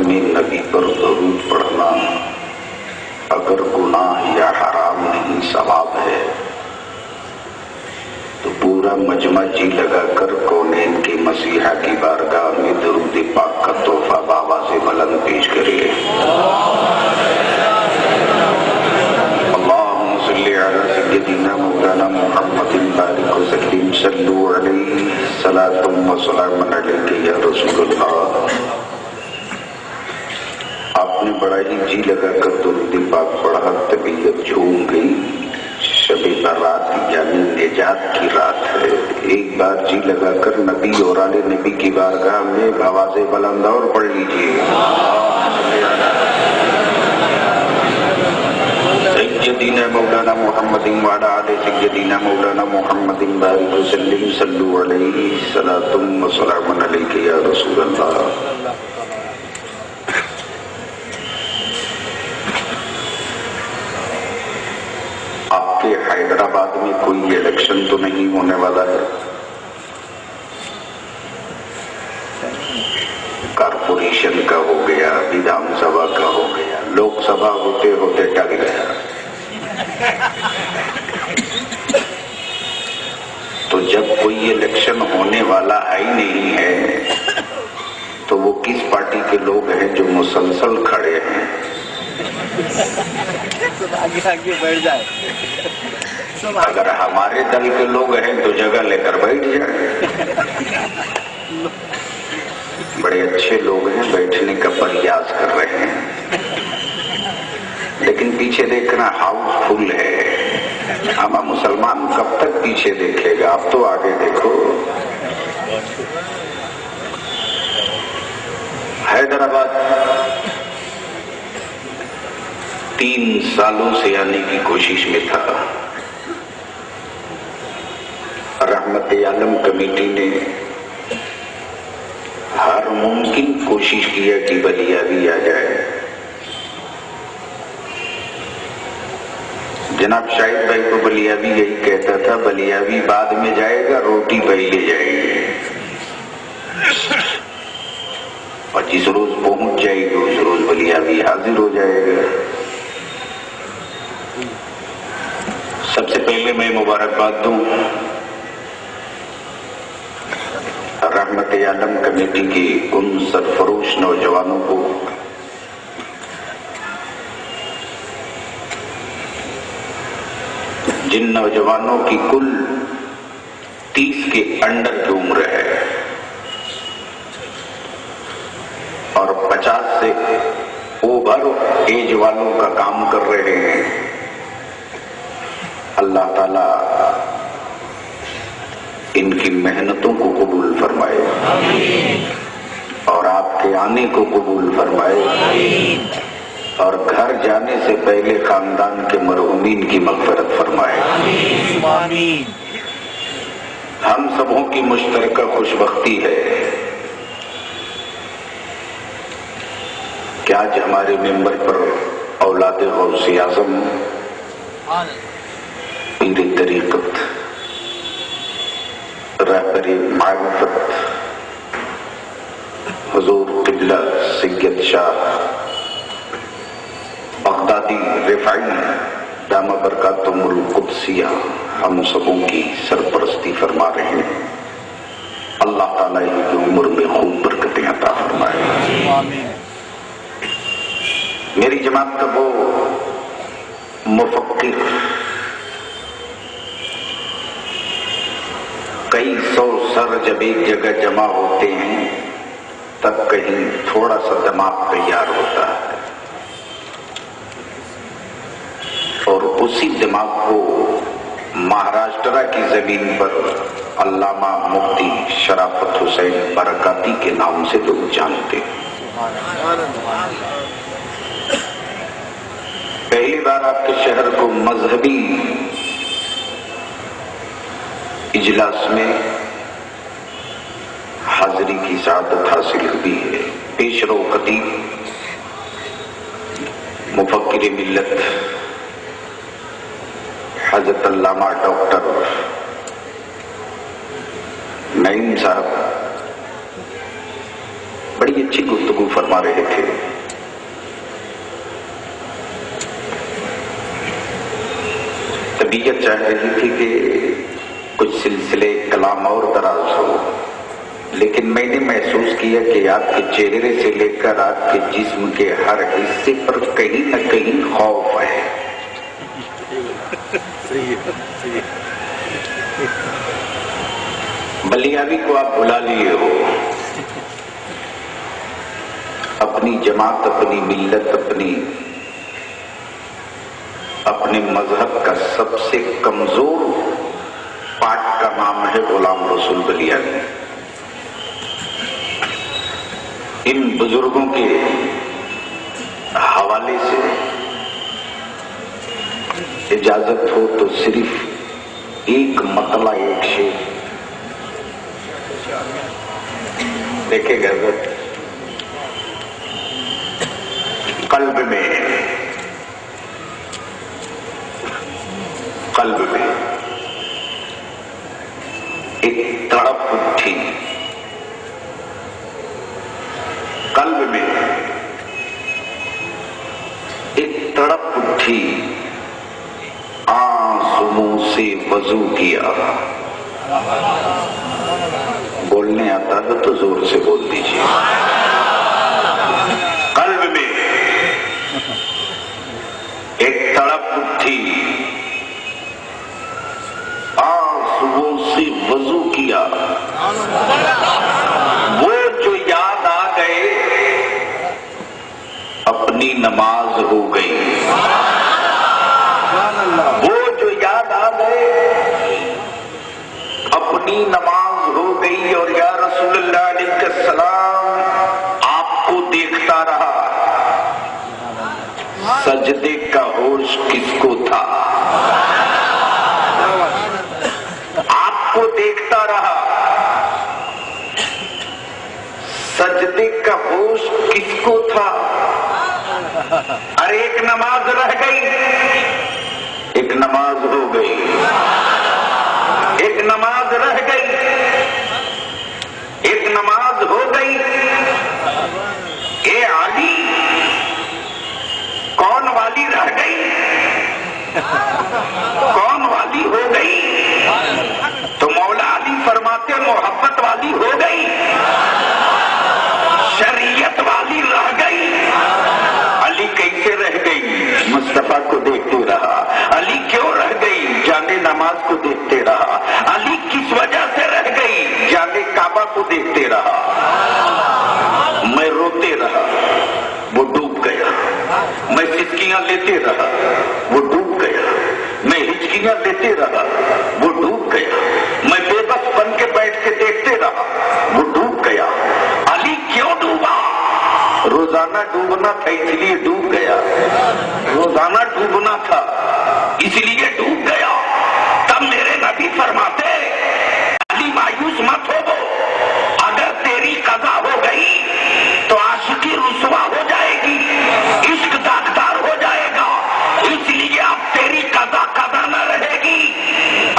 میں نبی پر درود پڑھنا اگر گناہ یا حرام نہیں ثواب ہے تو پورا مجمع جی لگا کر کونین کی مسیحا کی بارگاہ میں درود پاک کا تحفہ بآواز بلند پیش کریے۔ اللہم صلی علی سیدنا مولانا محمد بارک وسلم صلو علیہ صلاۃ و سلام علیک یا رسول اللہ۔ آپ نے بڑا ہی جی لگا کر درود پاک پڑھا، طبیعت جھوم گئی۔ شب برات یعنی نجات کی رات ہے۔ ایک بار جی لگا کر نبی اور آل نبی کی بارگاہ میں آواز بلند اور پڑھ لیجیے۔ سیدنا مولانا محمد وعلی آل سیدنا مولانا محمد بارک وسلم صلو علیہ صلاۃ و سلام علیک یا رسول اللہ۔ آپ کے حیدرآباد میں کوئی الیکشن تو نہیں ہونے والا ہے؟ کارپوریشن کا ہو گیا، ودھان سبھا کا ہو گیا، لوک سبھا ہوتے ہوتے ٹل گیا۔ تو جب کوئی الیکشن ہونے والا ہی نہیں ہے تو وہ کس پارٹی کے لوگ ہیں جو مسلسل کھڑے ہیں؟ آگے بیٹھ جائے۔ اگر ہمارے دل کے لوگ ہیں تو جگہ لے کر بیٹھ جائیں۔ بڑے اچھے لوگ ہیں، بیٹھنے کا پریاس کر رہے ہیں، لیکن پیچھے دیکھنا ہاؤس فل ہے۔ ہمارا مسلمان کب تک پیچھے دیکھے گا؟ آپ تو آگے دیکھو۔ حیدرآباد 3 سالوں سے آنے کی کوشش میں تھا۔ رحمت عالم کمیٹی نے ہر ممکن کوشش کیا کہ بلیابی آ جائے۔ جناب شاہد بھائی کو بلیابی یہی کہتا تھا، بلیابی بعد میں جائے گا، روٹی پہلے جائے گی، اور جس روز پہنچ جائے گی اس روز بلیابی حاضر ہو جائے گا۔ سب سے پہلے میں مبارکباد دوں رحمت عالم کمیٹی کے ان سرفروش نوجوانوں کو جن نوجوانوں کی کل 30 کے انڈر کی عمر ہے اور 50 سے اوور ایج والوں کا کام کر رہے ہیں۔ اللہ تعالی ان کی محنتوں کو قبول فرمائے اور آپ کے آنے کو قبول فرمائے اور گھر جانے سے پہلے خاندان کے مرحومین کی مغفرت فرمائے۔ ہم سبوں کی مشترکہ خوش بختی ہے کہ آج ہمارے ممبر پر اولاد غوث اعظم پیر طریقت، رہبر معرفت حضور قبلہ سید شاہ بغدادی رفاعی دامہ برکاتہم القدسیہ ہم سبوں کی سرپرستی فرما رہے ہیں۔ اللہ تعالیٰ ان کی عمر میں خوب برکتیں عطا فرمائے۔ میری جماعت کا وہ مفکر کئی 100 سر جب ایک جگہ جمع ہوتے ہیں تب کہیں تھوڑا سا دماغ تیار ہوتا ہے، اور اسی دماغ کو مہاراشٹرا کی زمین پر علامہ مفتی شرافت حسین برکاتی کے نام سے لوگ جانتے ہیں۔ پہلی بار آپ کے شہر کو مذہبی اجلاس میں حاضری کی سعادت حاصل ہوئی ہے۔ پیش رو خطیب مفکر ملت حضرت علامہ ڈاکٹر نعیم صاحب بڑی اچھی گفتگو فرما رہے تھے. طبیعت چاہ رہی تھی کہ کچھ سلسلے کلام اور دراز ہو، لیکن میں نے محسوس کیا کہ آپ کے چہرے سے لے کر آپ کے جسم کے ہر حصے پر کہیں نہ کہیں خوف ہے. بلیاوی کو آپ بلا لیے ہو، اپنی جماعت، اپنی ملت، اپنے مذہب کا سب سے کمزور پارٹ کا نام ہے غلام رسول بلیاوی. ان بزرگوں کے حوالے سے اجازت ہو تو صرف ایک مطلع، ایک شعر دیکھے گا. قلب میں ایک تڑپ اٹھی، قلب میں ایک تڑپ اٹھی، آنسوؤں سے وضو کیا. بولنے آتا ہے تو زور سے بول دیجیے. قلب میں ایک تڑپ اٹھی، آنسوؤں سے وضو کیا. وہ جو یاد آ گئے اپنی نماز ہو گئی. وہ جو یاد آ گئے اپنی نماز ہو گئی. اور یا رسول اللہ علیہ السلام آپ کو دیکھتا رہا. سجدے کا ہوش کس کو تھا؟ آپ کو دیکھتا رہا. سجدے کا ہوش کس کو تھا؟ ارے ایک نماز رہ گئی، ایک نماز ہو گئی. ایک نماز رہ گئی، ایک نماز ہو گئی. اے علی، کون والی رہ گئی؟ کون والی ہو گئی؟ تو مولا علی فرماتے محبت والی ہو گئی، شریعت والی رہ گئی. علی کیسے رہ گئی؟ مصطفیٰ کو دیکھتے رہا. علی کیوں رہ گئی؟ جانے نماز کو دیکھتے رہا. علی کس وجہ سے رہ گئی؟ جانے کعبہ کو دیکھتے رہا. میں روتے رہا، وہ ڈوب گیا. میں سسکیاں لیتے رہا، وہ ڈوب گیا. میں ہچکیاں لیتے رہا، وہ ڈوب گیا. میں بے بس بن کے بیٹھ کے دیکھتے رہا، وہ ڈوب گیا. علی کیوں ڈوبا؟ روزانہ ڈوبنا تھا اس لیے ڈوب گیا. روزانہ ڈوبنا تھا اس لیے ڈوب گیا. تب میرے نبی فرماتے علی مایوس مت ہو، اگر تیری قضا ہو گئی تو عاشقی رسوا ہو جائے گی، عشق داغدار ہو جائے گا. اس لیے اب تیری قضا قضا نہ رہے گی.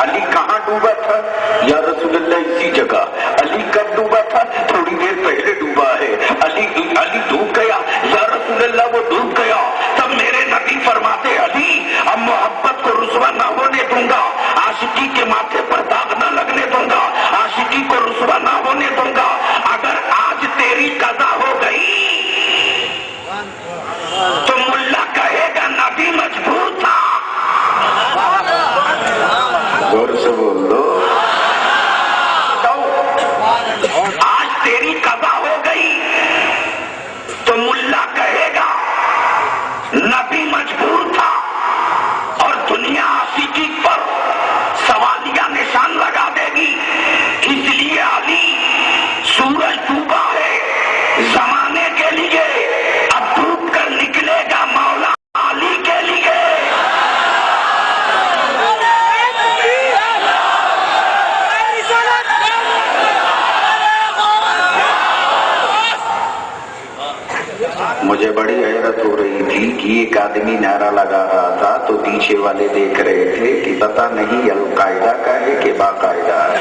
علی کہاں ڈوبا تھا یا رسول اللہ؟ اسی جگہ. علی کب ڈوبا تھا؟ تھوڑی دیر پہلے ڈوبا ہے. علی ڈوب گیا یا رسول اللہ؟ وہ ڈوب گیا. تب میرے نبی فرماتے علی اب محبت کو رسوا نہ ہونے دوں گا، عاشقی کے ماتھے پر داغ نہ لگنے دوں گا، عاشقی کو رسوا نہ ہونے دوں گا. اگر آج تیری قضا ہو گئی تو ملا کہے گا نبی مجبور تھا. غور سے بول دو. آج تیری قضا ہو گئی تو ملا کہے گا نبی مجبور تھا. اور دنیا عاشقی پر سوالیہ نشان لگا دے گی. اس لیے علی سورج ڈوبا ہے زمانے کے لیے، اب ڈوب کر نکلے گا مولا علی کے لیے. مجھے بڑی حیرت ہو رہی تھی کہ ایک آدمی نعرہ لگا رہا تھا تو پیچھے والے دیکھ رہے تھے کہ پتہ نہیں القاعدہ کا ہے کہ باقاعدہ ہے.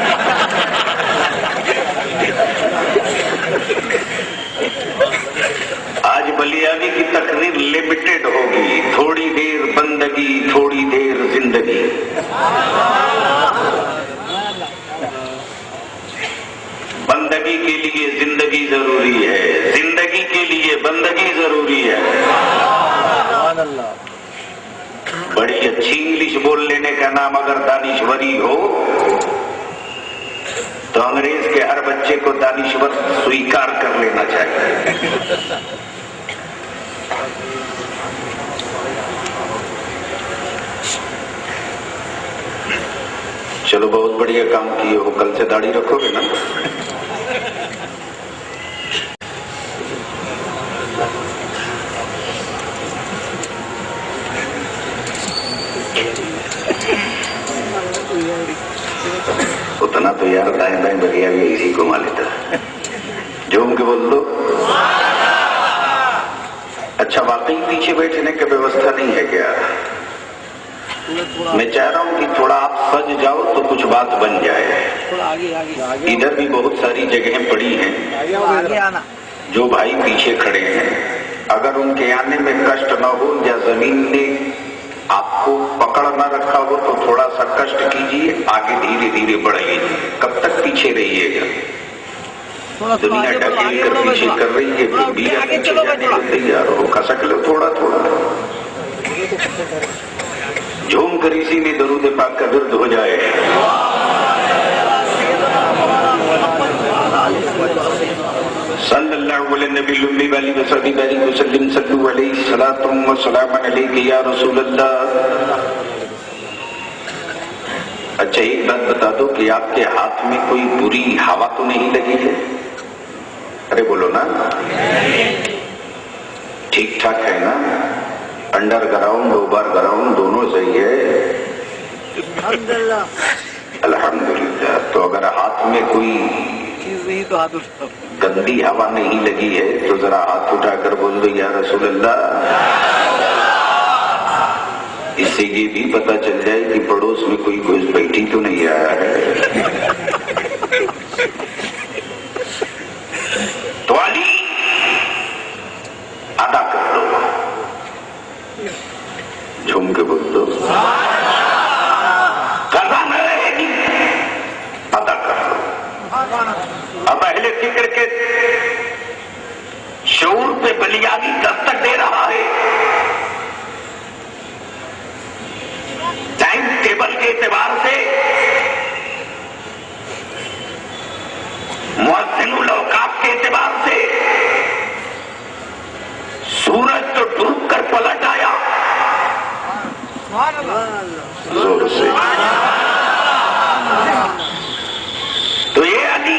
کے لیے زندگی ضروری ہے، زندگی کے لیے بندگی ضروری ہے۔ بڑی اچھی انگلش بول لینے کا نام اگر دانشوری ہو تو انگریز کے ہر بچے کو دانشور سویکار کر لینا چاہیے۔ چلو بہت بڑھیا کام کیے ہو، کل سے داڑھی رکھو گے نا؟ اتنا تو یار دائیں دائیں بھیا بھی اسی کو مان لیتا ہے۔ جھوم کے بول دو۔ اچھا واقعی پیچھے بیٹھنے کی ویوستھا نہیں ہے کیا؟ میں چاہ رہا ہوں کہ تھوڑا آپ سج جاؤ تو کچھ بات بن جائے۔ ادھر بھی بہت ساری جگہیں پڑی ہیں، جو بھائی پیچھے کھڑے ہیں اگر ان کے آنے میں کشٹ نہ ہو یا زمین نے آپ کو پکڑ نہ رکھا ہو تو تھوڑا سا کشٹ کیجیے، آگے دھیرے دھیرے بڑھیے۔ کب تک پیچھے رہیے گا؟ دنیا ڈھکیل کر پیچھے کر رہی ہے، پھر بھی آپ پیچھے جانے کو تیار ہو، کھسک لو تھوڑا تھوڑا، جھوم کر اسی میں درود پاک کا ورد ہو جائے۔ صلی اللہ علیہ نبی الامی والی وصحبہ بارک وسلم، صلو علیہ الصلاۃ والسلام علیک یا رسول اللہ۔ اچھا ایک بات بتا دو کہ آپ کے ہاتھ میں کوئی بری ہوا تو نہیں لگی ہے؟ ارے بولو نا، ٹھیک ٹھاک ہے نا؟ انڈر گراؤنڈ اوور گراؤنڈ دونوں صحیح ہے؟ الحمدللہ۔ تو اگر ہاتھ میں کوئی گندی ہوا نہیں لگی ہے تو ذرا ہاتھ اٹھا کر بول دو یا رسول اللہ۔ اس سے یہ بھی پتا چل جائے کہ پڑوس میں کوئی گھس بیٹھی تو نہیں آیا ہے۔ تو علی ادا کر دو، جھوم کے بول دو، قضا نہ رہے گی، ادا کر دو۔ اب اہل فکر کے شعور پہ بلیادی دستک دے رہا ہے۔ ٹائم ٹیبل کے اعتبار سے مؤذن الاوقات کے اعتبار سے سورج تو ڈوب کر پلٹ آیا زور سے۔ تو یہ علی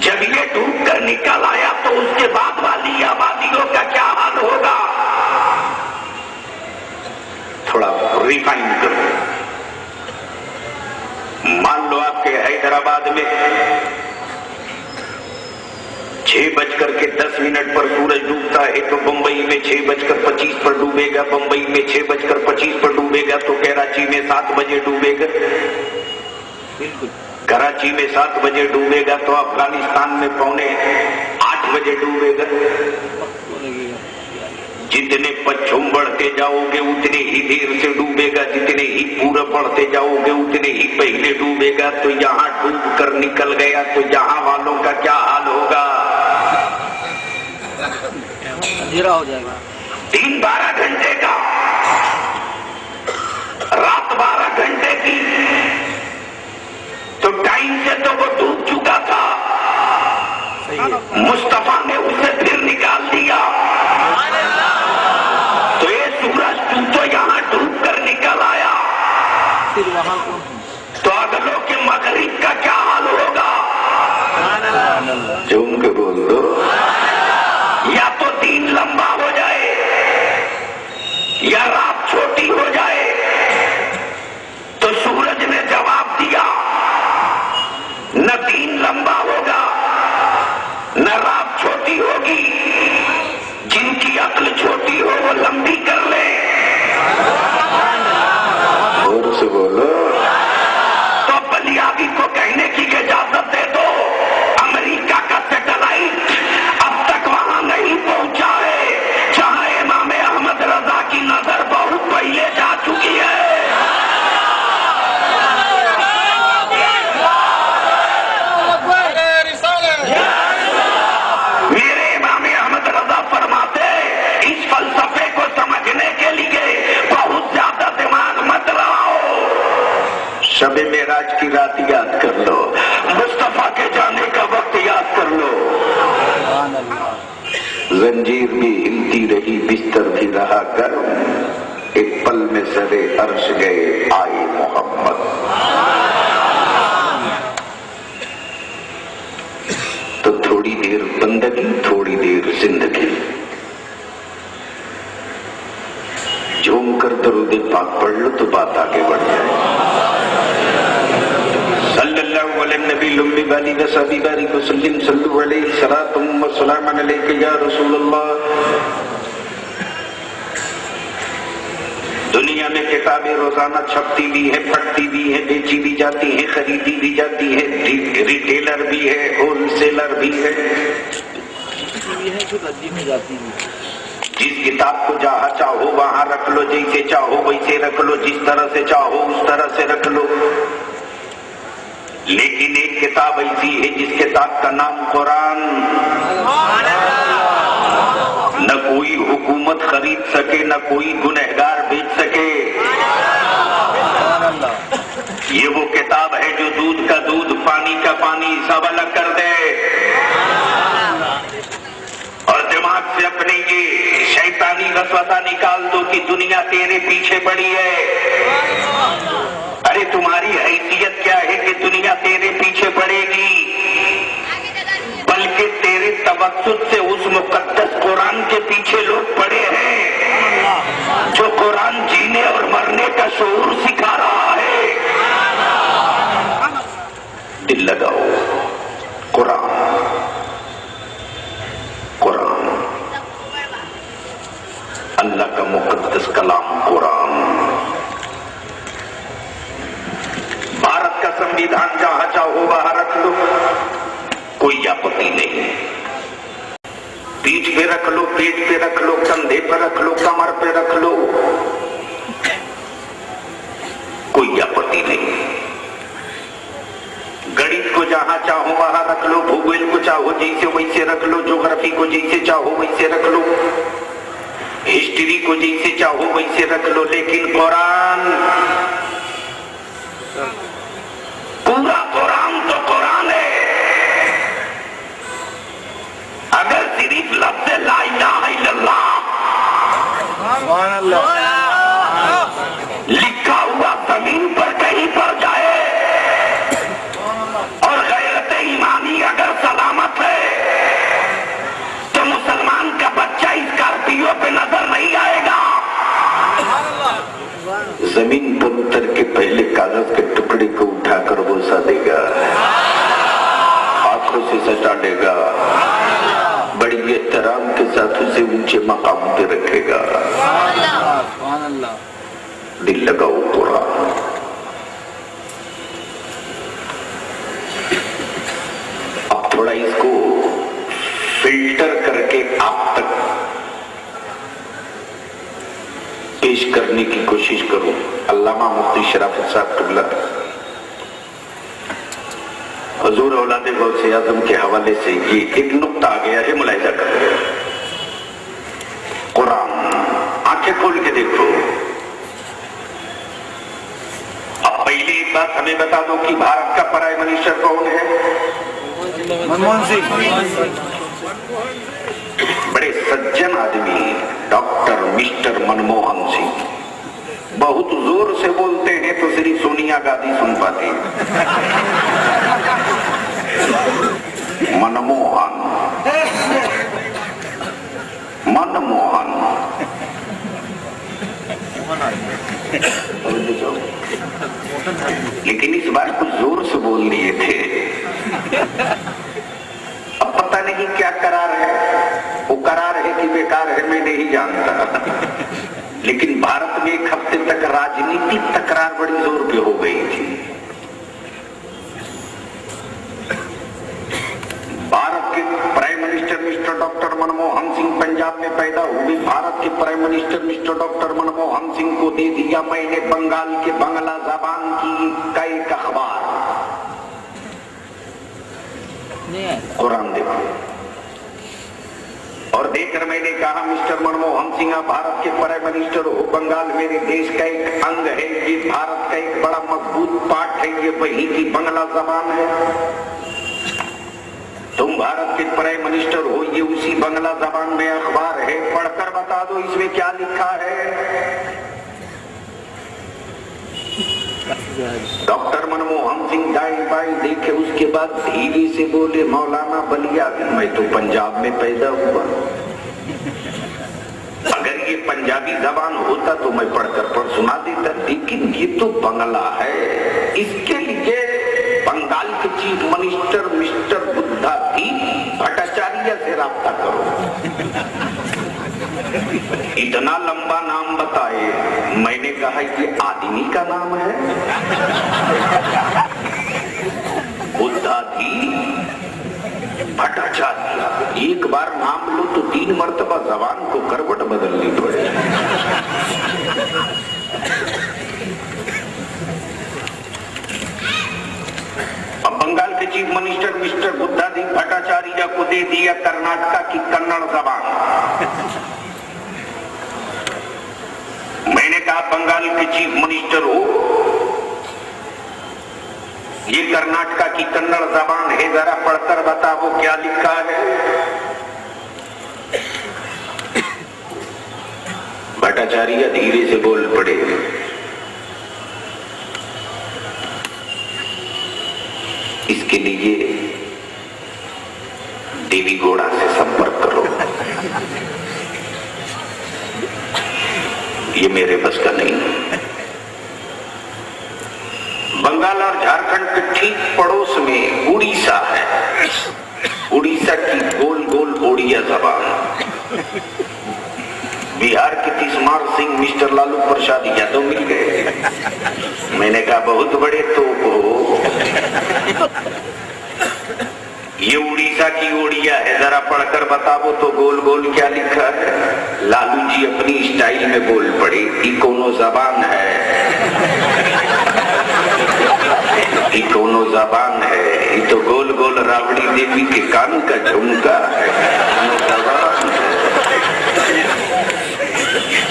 جب یہ ڈوب کر نکل آیا تو اس کے بعد والی آبادیوں کا کیا حال ہوگا؟ تھوڑا ریفائن کرو۔ مان لو آپ کے حیدرآباد میں 6:10 پر سورج ڈوبتا ہے تو بمبئی میں 6:25 پر ڈوبے گا، بمبئی میں 6:25 پر ڈوبے گا تو کراچی میں 7 بجے ڈوبے گا، کراچی میں 7 بجے ڈوبے گا تو افغانستان میں 7:45 بجے ڈوبے گا۔ جتنے پچھم بڑھتے جاؤ گے اتنے ہی دیر سے ڈوبے گا، جتنے ہی پورب بڑھتے جاؤ گے اتنے ہی پہلے ڈوبے گا۔ تو یہاں ڈوب کر نکل گیا تو یہاں والوں کا کیا حال ہوگا؟ اندھیرا ہو جائے گا۔ دن 12 گھنٹے کا، رات 12 گھنٹے کی، تو ٹائم سے تو وہ ڈوب چکا تھا، مصطفیٰ نے اسے پھر نکال دیا۔ تو یہ سورج تو یہاں ڈوب کر نکل آیا، تو اگلوں کے مغرب کا کیا حال ہوگا؟ جھوم کے بول دو۔ یا تو دین لمبا ہو جائے یا رات چھوٹی ہو جائے۔ تو سورج نے جواب دیا، نہ دین لمبا ہوگا نہ رات چھوٹی ہوگی، جن کی عقل چھوٹی ہو وہ لمبی کر لے۔ اور سے بولو۔ تو بلیابی کو کہنے کی اجازت دے دو، امریکہ کا سیٹلائٹ اب تک وہاں نہیں پہنچا ہے جہاں امام احمد رضا کی نظر بہت پہلے جا چکی ہے۔ जंजीर भी हिलती रही, बिस्तर भी रहा गर्म, एक पल में सरे अर्श गए आए मोहम्मद। तो थोड़ी देर बंदगी, थोड़ी देर जिंदगी, झूम कर दरूद पाक पढ़ लो तो बात आगे बढ़ जाए। सल्लल्लाहु अलैहि नबी लुम्मी वाली वसहबी बारिक वसल्लम सल्लु अलैहि सलातुम व सलामन अलैका या रसूलल्लाह। दुनिया में किताबें रोजाना छपती भी है, फटती भी है, बेची भी जाती है, खरीदी भी जाती है, रिटेलर भी है, होलसेलर भी है, जिस किताब को जहाँ चाहो वहाँ रख लो, जैसे चाहो वैसे रख लो, जिस तरह से चाहो उस तरह से रख लो। लेकिन एक किताब ऐसी है जिस किताब का नाम कुरान, न कोई हुकूमत खरीद सके, न कोई गुनहगार बेच सके। ये वो किताब है जो दूध का दूध, पानी का पानी सब अलग कर दे और दिमाग से अपने ये शैतानी वसवसा निकाल दो कि दुनिया तेरे पीछे पड़ी है। अरे तुम्हारी हैसियत क्या है कि दुनिया तेरे पीछे पड़ेगी, बल्कि तेरे तवज्जुह से उस मुकद्दस कुरान के पीछे लोग पड़े हैं जो कुरान जीने और मरने का शऊर सिखा रहा है। दिल लगाओ, कुरान कुरान, अल्लाह का मुकद्दस कलाम कुरान। भारत का संविधान जहां चाहो वहां रख लो, कोई आपत्ति नहीं। पीठ पे रख लो, पेट पे रख लो, कंधे पे रख लो, कमर पे रख लो, कोई आपत्ति नहीं। गणित को जहां चाहो वहां रख लो, भूगोल को चाहो जैसे वैसे रख लो, ज्योग्राफी को जैसे चाहो वैसे रख लो, हिस्ट्री को जैसे चाहो वैसे रख लो, लेकिन कुरान, पूरा कुरान तो कुरान है। अगर सिर्फ लफ्ज़ ला इलाहा इल्लल्लाह लिखा हुआ जमीन पर कहीं पर जाए और गैरत ईमानी अगर सलामत है तो मुसलमान का बच्चा स्कॉर्पियो पे नजर नहीं आएगा। जमीन पर उतर के पहले कागज के टुकड़े को उठाकर बोसा देगा, आंखों से सटा लेगा, बड़ी एहतराम के साथ उसे ऊंचे मकाम पे रखेगा। दिल लगाओ कुरान। अब थोड़ा इसको फिल्टर करके आप तक पेश करने की कोशिश करूं। अल्लामा मुफ्ती शराफत साहब क़िबला हुजूर औलाद गौसे आज़म के हवाले से ये एक नुक्ता आ गया है, मुलाहिजा कर। कुरान आंखें खोल के देखो। अब पहले एक बात हमें बता दो कि भारत का प्राइम मिनिस्टर कौन है? मनमोहन सिंह। बड़े सज्जन आदमी डॉक्टर मिस्टर मनमोहन सिंह। बहुत जोर से बोलते हैं तो श्री सोनिया गांधी सुन पाती है। मनमोहन मनमोहन लेकिन इस बार कुछ जोर से बोल दिए थे। अब पता नहीं क्या करार है, वो करार है कि बेकार है मैं नहीं जानता। लेकिन भारत में एक हफ्ते तक राजनीतिक तकरार बड़ी जोर पे हो गई थी। भारत के prime minister mister doctor Manmohan Singh Punjab में पैदा हुए। भारत के prime minister mister doctor Manmohan Singh को दे दिया मैंने बंगाल के बांग्ला जबान की का एक अखबार। कुरान देखो और देखकर मैंने कहा मिस्टर मनमोहन सिंह आप भारत के प्राइम मिनिस्टर हो, बंगाल मेरे देश का एक अंग है, ये भारत का एक बड़ा मजबूत पार्ट है, ये वही की बांग्ला जबान है। तुम भारत के प्राइम मिनिस्टर हो, ये उसी बंगला जबान में अखबार है, पढ़कर बता दो इसमें क्या लिखा है। Doctor Manmohan Singh Dai by देखे, उसके बाद धीरे से बोले, मौलाना बलिया मैं तो पंजाब में पैदा हुआ, अगर ये पंजाबी जबान होता तो मैं पढ़कर सुना देता, लेकिन ये तो बंगला है। इसके लिए बंगाल के चीफ मिनिस्टर मिस्टर बुद्धादीप भट्टाचार्य से राब्ता करो। इतना लंबा नाम बताए, मैंने कहा ये आदमी का नाम है। बुद्धादीप भट्टाचार्य, एक बार नाम लो तो 3 मर्तबा जबान को करवट बदलनी पड़े। अब बंगाल के चीफ मिनिस्टर मिस्टर बुद्धादीप भट्टाचार्य को दे दिया कर्नाटक की कन्नड़ जबान। मैंने कहा बंगाल के चीफ मिनिस्टर हो, ये कर्नाटक की कन्नड़ जबान है, जरा पढ़कर बताओ क्या लिखा है। भट्टाचार्य धीरे से बोल पड़े, इसके लिए देवी गौड़ा से संपर्क करो, ये मेरे बस का नहीं। बंगाल और झारखंड के ठीक पड़ोस में उड़ीसा है, उड़ीसा की गोल गोल ओडिया जबान। बिहार के तिस्मार सिंह मिस्टर लालू प्रसाद यादव मिल गए। मैंने कहा बहुत बड़े तोप हो, ये उड़ीसा की ओडिया है, जरा पढ़कर बताओ तो गोल गोल क्या लिखा है। लालू जी अपनी स्टाइल में बोल पड़े, ये कोनो जबान है, ये कोनो जबान है, ये तो गोल गोल राबड़ी देवी के कान का झुमका है।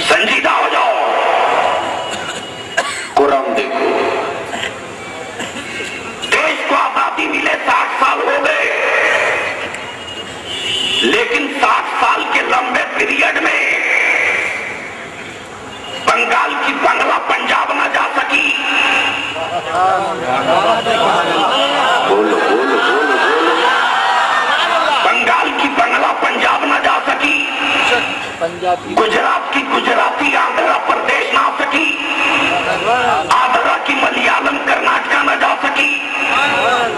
संजीदा हो जाओ, कुरान देखो, देश को आजादी मिले 60 साल हो गए, लेकिन 60 साल के लंबे पीरियड में बंगाल की बंगला पंजाब न जा सकी। बोलो बोलो बोलो बोलो, बंगाल की बंगला पंजाब न जा सकी, गुजरात की गुजराती आंध्र प्रदेश ना सकी, आंध्र की मलयालम कर्नाटका न जा सकी,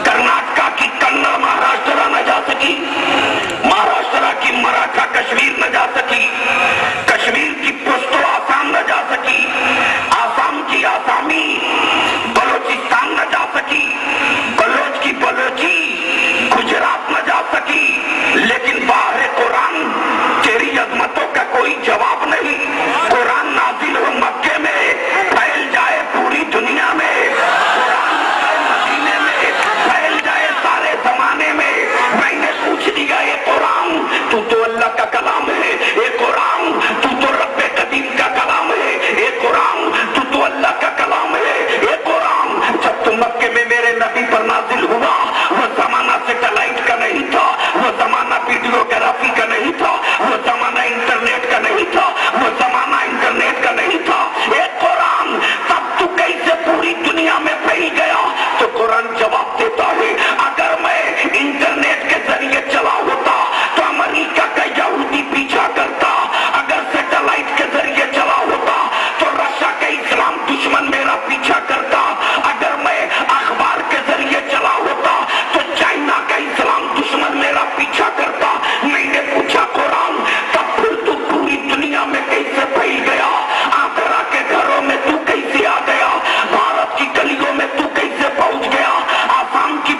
कर्नाटका की कन्नड़ महाराष्ट्र न जा सकी, महाराष्ट्र की मराठा कश्मीर न जा सकी, कश्मीर की पश्तो आसाम न जा सकी, आसाम की आसामी बलोचिस्तान न जा सकी, बलोच की बलोची गुजरात न जा सकी, लेकिन बाहर कुरान तेरी अजमतों का कोई जवाब नहीं। कुरान नाजिल हो मक्के में, फैल जाए पूरी दुनिया में, कुरान मदीने में फैल जाए सारे जमाने में। मैंने पूछ दिया, ये कुरान तू तो अल्लाह का कलाम है, ये कुरान तू तो रब्बे कदीम का कलाम है, ये कुरान तू तो अल्लाह का कलाम है, ये कुरान जब तुम मक्के में मेरे नबी पर नाजिल हुआ, वो जमाना सैटेलाइट का नहीं था, वो जमाना वीडियोग्राफी का नहीं था, वो जमाना इंटरनेट का नहीं था, वो जमाना इंटरनेट का नहीं था। ये कुरान तब तू कैसे पूरी दुनिया में फैल गया? तो कुरान जवाब देता है, अगर मैं इंटरनेट के जरिए चला होता तो अमेरिका का यहूदी पीछा करता, अगर सैटेलाइट के जरिए चला होता तो रशिया का इस्लाम दुश्मन मेरा पीछा करता, अगर मैं अखबार के जरिए चला होता तो चाइना का इस्लाम दुश्मन मेरा पीछा करता। मैंने पूछा कुरान तब फिर तू पूरी दुनिया में कैसे फैल गया? आगरा के घरों में तू कैसे आ गया? भारत की गलियों में तू कैसे पहुंच गया? आसाम की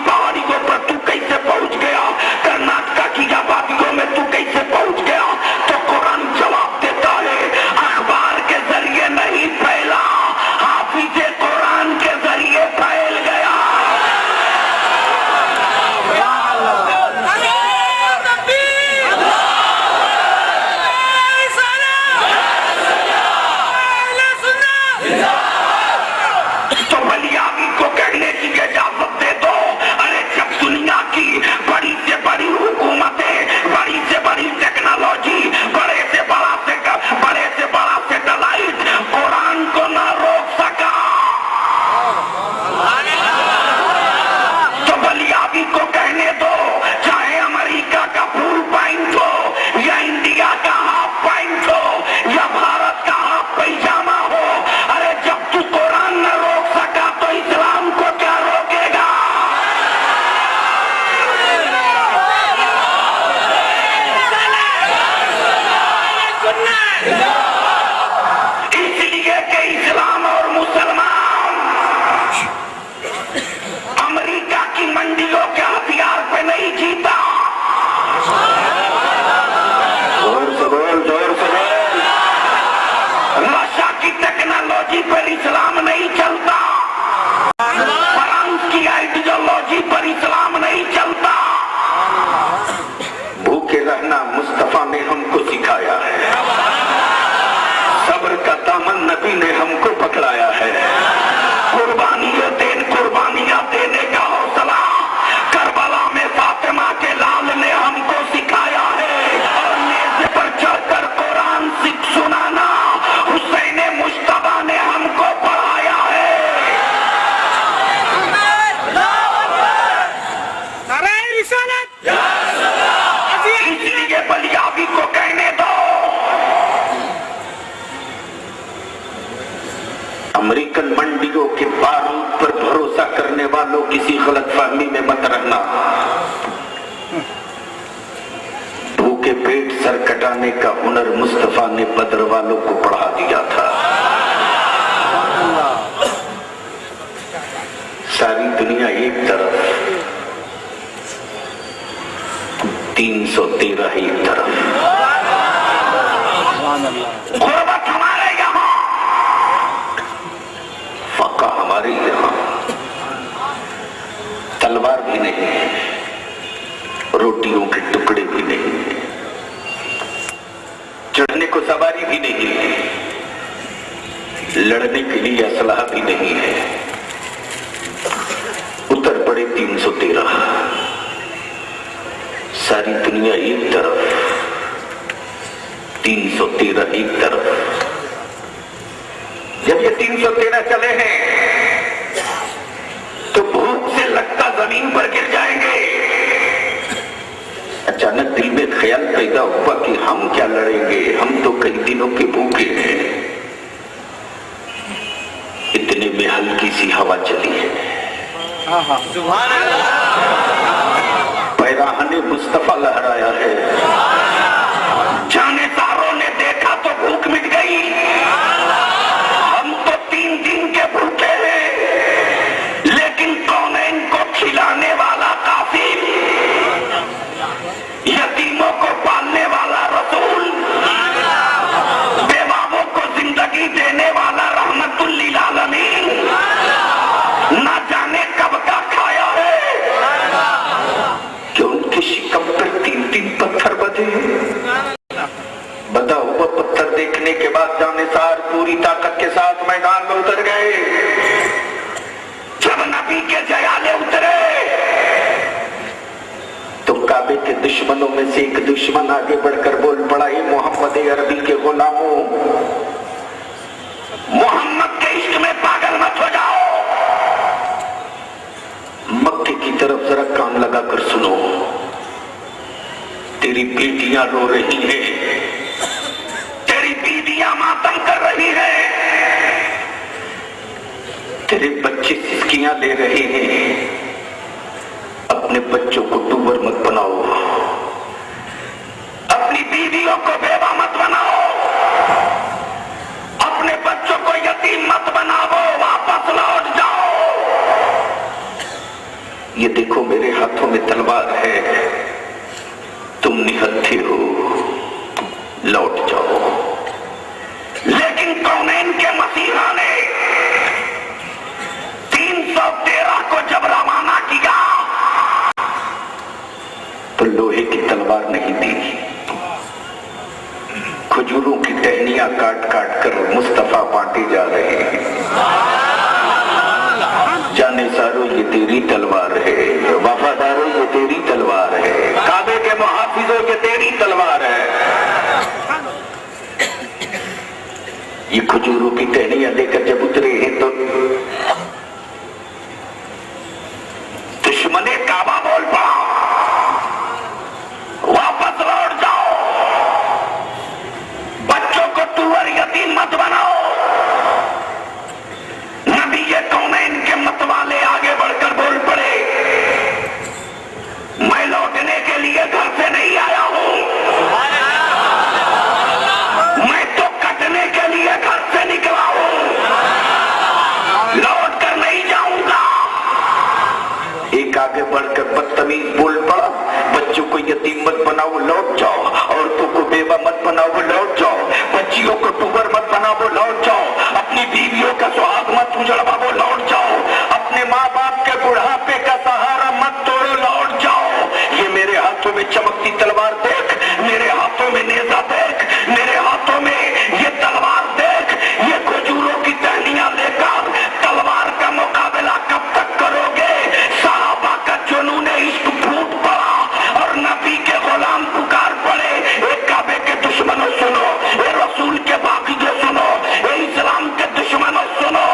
गलत फहमी में मत रहना। भूखे पेट सर कटाने का हुनर मुस्तफा ने बदर वालों को पढ़ा दिया था। सारी दुनिया एक तरफ, 313 एक तरफ। गुर्बत हमारे यहाँ, फका हमारे यहाँ। तलवार भी नहीं, रोटियों के टुकड़े भी नहीं, चढ़ने को सवारी भी नहीं, लड़ने के लिए असलहा भी नहीं है। उतर पड़े 313। सारी दुनिया एक तरफ, 313 एक तरफ। जब ये 313 चले हैं तो भूख से लगता जमीन पर गिर जाएंगे। अचानक दिल में ख्याल पैदा हुआ कि हम क्या लड़ेंगे, हम तो कई दिनों के भूखे हैं। इतने में हल्की सी हवा चली है। पैराहने मुस्तफा लहराया है। जानेदारों ने देखा तो भूख मिट गई। हम तो 3 दिन के भूखे हैं, लेकिन कौनैन को खिलाने वाला काफिल, यतीमों को पालने वाला रसूल, बेवाओं को जिंदगी देने वाला रहमतुल लिल आलमीन ना जाने कब का खाया है कि उनके शिकम पर 3 पत्थर बंधे। बंधा हुआ पत्थर देखने के बाद जानेसार पूरी ताकत के साथ मैदान में उतर गए। जब नबी के जयाले उतरे तो काबे के दुश्मनों में से एक दुश्मन आगे बढ़कर बोल पड़ा, ये मोहम्मद अरबी के गुलामों, मोहम्मद के इश्क में पागल मत हो जाओ। मक्के की तरफ जरा कान लगाकर सुनो। तेरी बेटियां रो रही हैं, तेरी बीवियां मातम कर रही हैं, तेरे बच्चे सिसकियां ले रहे हैं। अपने बच्चों को टूबर मत बनाओ, अपनी बीवियों को बेवा मत बनाओ, अपने बच्चों को यतीम मत बनाओ, वापस लौट जाओ। ये देखो मेरे हाथों में तलवार है, तुम निहत्थे हो, लौट जाओ। लेकिन कौनैन के मसीहा ने 313 को जब रवाना किया तो लोहे की तलवार नहीं दी, खजूरों की टहनियां काट काट कर मुस्तफा बांटे जा रहे हैं। जाने सारो ये तेरी तलवार है, वफादारों ये तेरी तलवार है, काबे के मुहाफिजों ये तेरी तलवार है। ये खजूरों की टहनियां लेकर जब उतरे हैं तो दुश्मने काबा बोल पड़ा, वापस लौट जाओ, बच्चों को टूवर यतीम मत बनाओ। नबी ये कौनैन के मतवाले आगे बढ़कर बोल पड़े, मैं लौटने के लिए घर से नहीं आया हूं, मैं तो कटने के लिए घर से निकला हूं, लौट कर नहीं जाऊंगा। एक आगे बढ़कर बदतमीज बोल पड़ा, बच्चों को यतीम मत बनाओ, लौट जाओ, औरतों को बेवा मत बनाओ, लौट जाओ, बच्चियों को टूबर मत बनाओ, लौट जाओ, अपनी बीवियों का सुहाग मत उजड़वाओ, लौट जाओ, अपने माँ बाप के बुढ़ापे का सहारा मत तोड़ो, लौट जाओ। ये मेरे हाथों में चमकती तलवार देख, मेरे हाथों में नेजा देख, मेरे हाथों में ये तलवार देख, ये खजूरों की टहनियां लेकर तलवार का मुकाबला कब तक करोगे? सहाबा का जुनून इश्क फूट पड़ा और नबी के गुलाम पुकार पड़े, एक काबे के दुश्मनों सुनो, ए रसूल के बागियों सुनो, ए इस्लाम के दुश्मनों सुनो,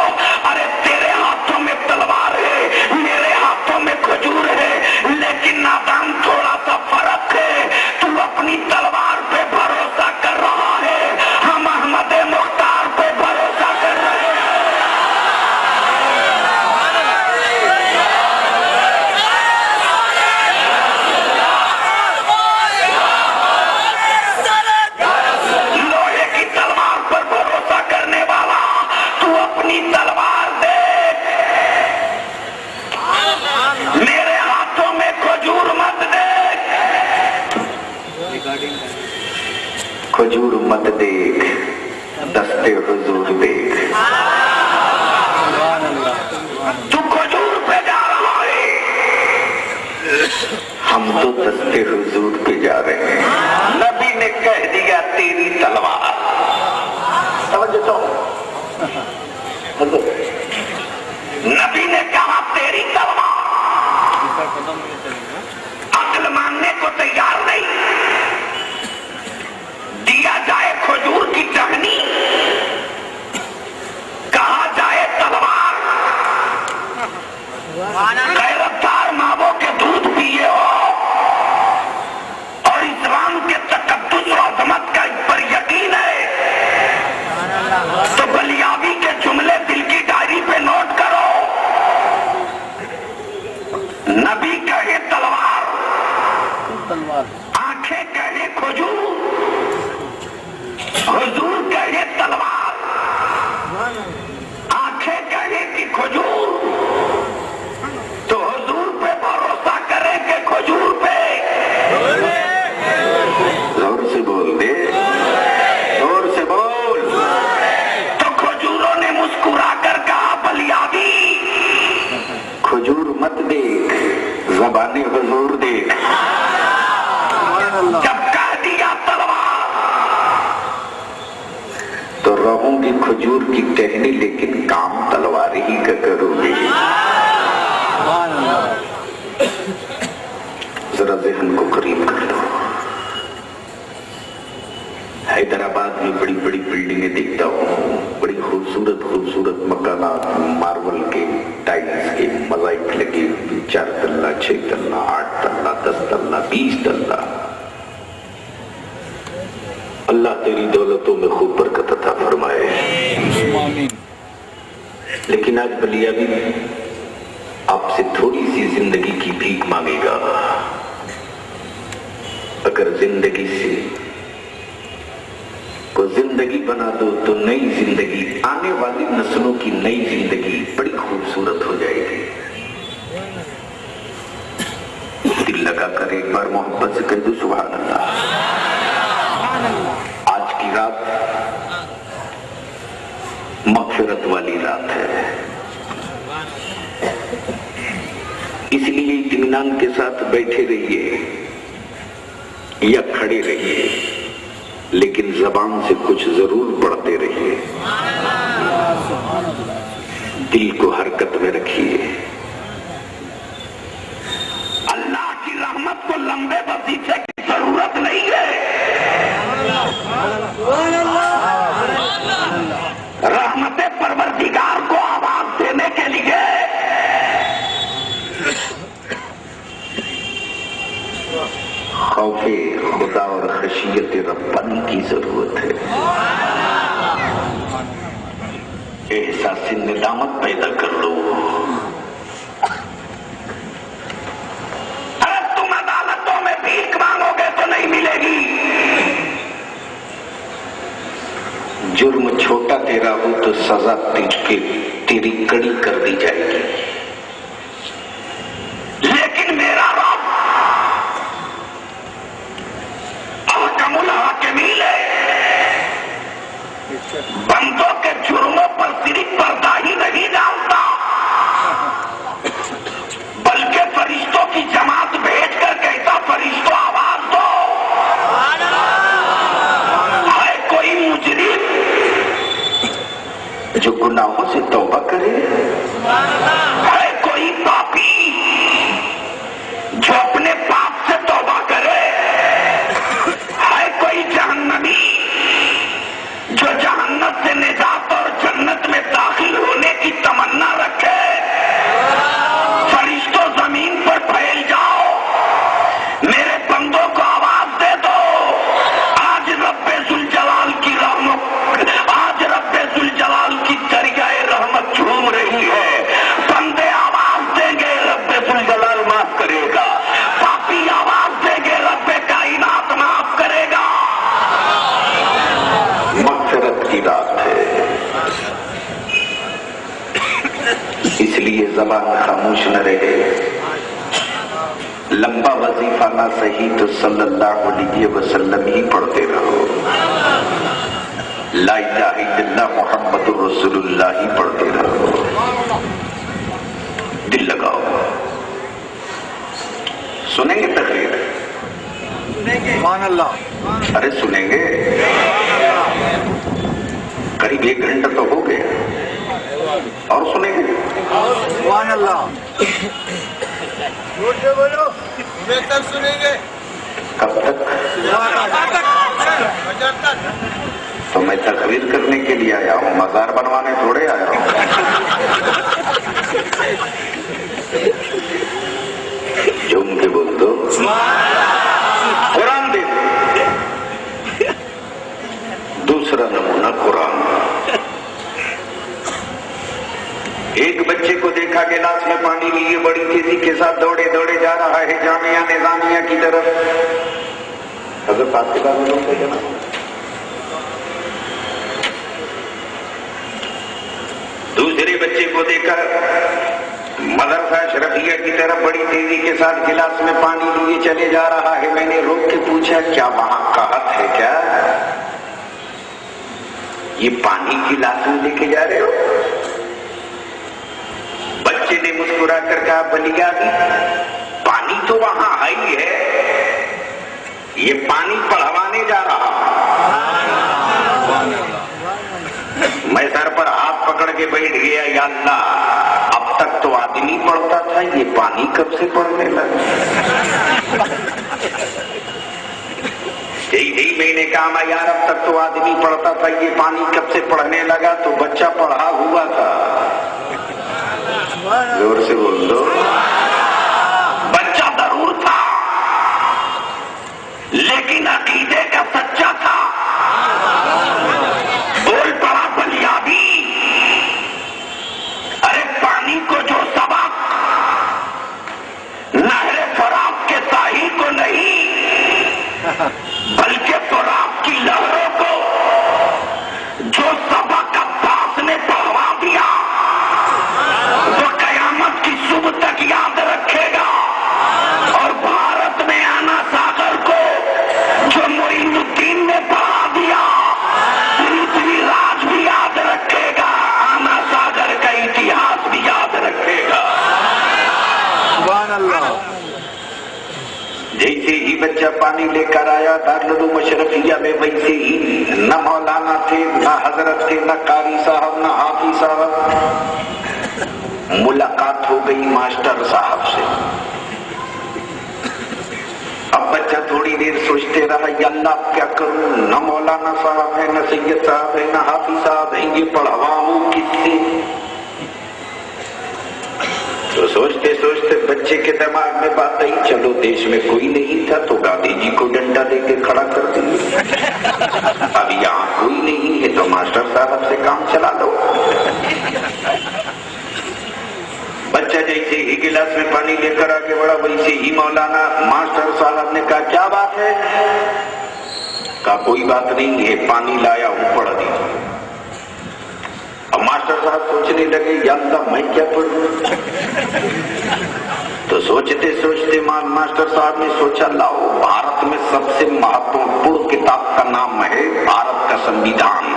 अरे तेरे हाथों में तलवार है, मेरे हाथों में मत देख, दस्ते हुजूर देख। तू खजूर पे जा रहा है, हम तो दस्ते हुजूर पे जा रहे हैं। नबी ने कह दिया तेरी तलवार, समझो तो, नबी ने कहा तेरी तलवार। अक्ल मानने को तैयार नहीं, दिया जाए खजूर की टहनी, कहा जाए तलवार। गैरतदार मावों के दूध पिए हो और इस्लाम के तकद्दुस और अजमत का पर यकीन है तो बलियाबी के जुमले दिल की डायरी पे नोट करो। नबी कहे तलवार, आंखें कहे खजूर, हुजूर कहे तलवार, आंखें कहे कि खजूर, तो हुजूर पे भरोसा करे कि खजूर पे। जोर से बोल दे, जोर से बोल। तो खजूरों ने मुस्कुरा कर कहा बलियाबी, खजूर मत देख, ज़बाने हुजूर देख। जब कह दिया तलवार तो रहूंगी खजूर की टहनी, लेकिन काम तलवार ही का करूंगी। जरा ज़हन को करीब कर लो। हैदराबाद में बड़ी बड़ी बिल्डिंगें देखता हूँ, बड़ी खूबसूरत खूबसूरत मकानात, मार्बल के, टाइल्स के, मोज़ाइक लगे, 4 तल्ला, 6 तल्ला, 8 तल्ला, 10 तल्ला, 20 तल्ला। अल्लाह तेरी दौलतों में खूब बरकत अता फरमाए। लेकिन आज बलियाबी आपसे थोड़ी सी जिंदगी की भीख मांगेगा। अगर जिंदगी से को जिंदगी बना दो तो नई जिंदगी, आने वाली नस्लों की नई जिंदगी बड़ी खूबसूरत हो जाएगी। दिल लगा कर एक बार मोहब्बत से कह दो सुभान अल्लाह। आज की रात मग़फ़िरत वाली रात है, इसलिए इत्मीनान के साथ बैठे रहिए या खड़े रहिए, लेकिन ज़बान से कुछ जरूर पढ़ते रहिए। दिल को हरकत में रखिए। अल्लाह की रहमत को लंबे वजीफे की जरूरत नहीं है। रहमत परवरदिगार को आवाज देने के लिए खौफे खुदा और खशियत रब्बानी की जरूरत है। एहसास निदामत पैदा कर लो। अगर तुम अदालतों में भीख मांगोगे तो नहीं मिलेगी। जुर्म छोटा तेरा हो तो सजा तेरी कड़ी कर दी जाएगी। लेकिन मेरा रब अहकमुल हाकिमीन है, बंदों के जुर्मों पर सिर्फ पर्दा ही नहीं डालता, बल्कि फरिश्तों की जमात भेजकर कहता फरिश्तों आवाज दो। है कोई मुजरिम जो गुनाहों से तौबा करे? है कोई पापी जो अपने पाप से तौबा करे? है कोई जहन्नमी जो जहन्नत से निजात और जन्नत में दाखिल होने की तमन्ना रखे? फरिश्तों जमीन पर फैल जाओ, मेरे बंदों को आवाज दे दो। आज रब्बे जुल जलाल की रहमत, आज रब्बे जुल जलाल की दरियाए रहमत झूम रही है। बंदे आवाज देंगे, रब्बे जुल जलाल माफ करेगा। पापी आवाज देंगे, रब्बे कायनात माफ करेगा। मग़फ़िरत की रात है, इसलिए ज़बान खामोश न रहे। लंबा वजीफा ना सही तो सल्लल्लाहु अलैहि वसल्लम ही पढ़ते रहो। لا الہ الا اللہ محمد رسول اللہ ہی پڑھتے رہو، دل لگاؤ۔ سنیں گے تقریر؟ سبحان اللہ۔ ارے سنیں گے؟ قریب 1 گھنٹہ تو ہو گیا، اور سنیں گے؟ سبحان اللہ۔ بولو بہتر سنیں گے۔ کب تک؟ تو میں تقریر کرنے کے لیے آیا ہوں، مزار بنوانے تھوڑے آیا ہوں۔ جم کے بول دو، قرآن دے۔ دوسرا نمونہ قرآن۔ ایک بچے کو دیکھا گلاس میں پانی لیے بڑی تیزی کے ساتھ دوڑے دوڑے جا رہا ہے جامعہ نظامیہ کی طرف۔ حضرت آپ کے بارے میں کہنا، دوسرے بچے کو دیکھا مدرسہ اشرفیہ کی طرف بڑی تیزی کے ساتھ گلاس میں پانی لیے چلے جا رہا ہے۔ میں نے روک کے پوچھا کیا وہاں قحط ہے کیا؟ یہ پانی گلاس میں لے کے جا رہے ہو؟ بچے نے مسکرا کر کہا بلیا بھی پانی تو وہاں ہی ہے، یہ پانی پڑھوانے جا رہا۔ میں سر پر ہاتھ پکڑ کے بیٹھ گیا، یا اللہ اب تک تو آدمی پڑھتا تھا، یہ پانی کب سے پڑھنے لگا؟ یہی میں نے کہا یار اب تک تو آدمی پڑھتا تھا، یہ پانی کب سے پڑھنے لگا؟ تو بچہ پڑھا ہوا تھا۔ زور سے بول دو، بچہ ضرور تھا لیکن عقیدے کا سچا تھا۔ بول پڑا بلیا بھی، ارے پانی کو جو سبق نہر فرات کے ساحل کو نہیں بلکہ فرات کی لہروں کو جو سبق عباس نے پڑھوا دیا وہ قیامت کی صبح تک یاد رکھے گا، اور بھارت میں آنا ساگر کو جو معین الدین نے پڑھا دیا پرتھوی راج بھی یاد رکھے گا، آنا ساگر کا اتہاس بھی یاد رکھے گا۔ سبحان اللہ۔ جیسے ہی بچہ پانی لے کر آیا دارالعلوم اشرفیہ میں، ویسے ہی نہ مولانا تھے نہ حضرت تھے نہ قاری صاحب نہ حافظ صاحب، ملاقات ہو گئی ماسٹر صاحب سے۔ اب بچہ تھوڑی دیر سوچتے رہا یا اللہ اب کیا کروں، نہ مولانا صاحب ہے نہ سید صاحب ہے نہ حافظ صاحب ہیں، یہ پڑھواؤں کس سے؟ تو سوچتے سوچتے بچے کے دماغ میں بات آئی چلو دیش میں کوئی نہیں تھا تو گاندھی جی کو ڈنڈا دے کے کھڑا کر دیں، اب یہاں کوئی نہیں ہے تو ماسٹر صاحب سے کام چلا دو۔ بچہ جیسے ہی گلاس میں پانی لے کر آگے بڑھا ویسے ہی مولانا ماسٹر صاحب نے کہا کیا بات ہے؟ کہا کوئی بات نہیں ہے، پانی لایا ہوں پڑھ دیجیے۔ اب ماسٹر صاحب سوچنے لگے یا اللہ میں کیا پڑھوں؟ تو سوچتے سوچتے ماسٹر صاحب نے سوچا لاؤ بھارت میں سب سے مہتوپورن کتاب کا نام ہے بھارت کا سنویدھان،